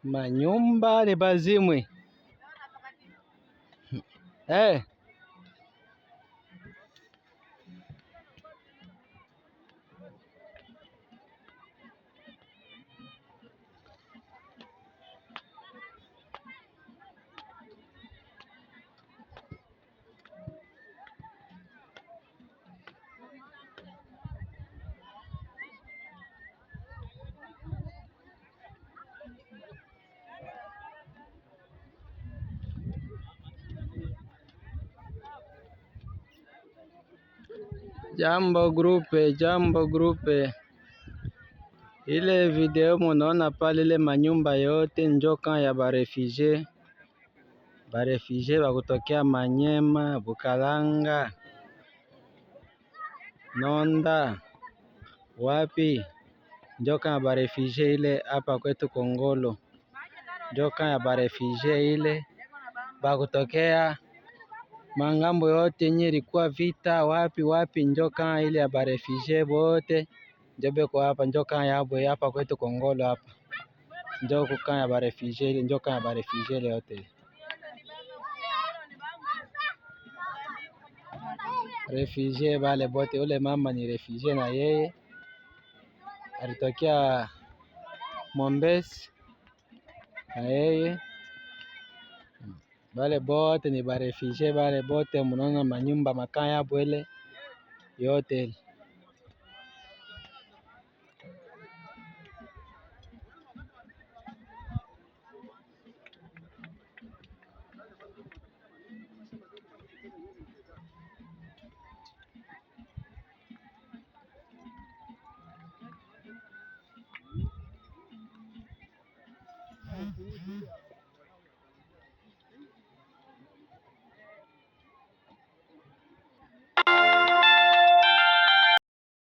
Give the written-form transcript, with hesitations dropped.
Manyumba ni bazimwe. Eh. Jambo grupe. Ile video munaona pale, ile manyumba yote njoka ya barefugie. Barefugie bakutokea Manyema, Bukalanga, Nonda, wapi? Njoka ya barefugie ile hapa kwetu Kongolo. Njoka ya barefugie ile bakutokea mangambo yote yenye ilikuwa vita wapi, njoka ile ya barefugie bote njobe kwa hapa, njoka yabo hapa kwetu Kongolo hapa. Njoka ya barefugie ile, njoka ya barefugie ile yote. Refugie bale bote, ule mama ni refugie na yeye alitokea Mombesi na yeye. Bale bote ni barefugie, bale bote munaona manyumba makaya yabo ile yote.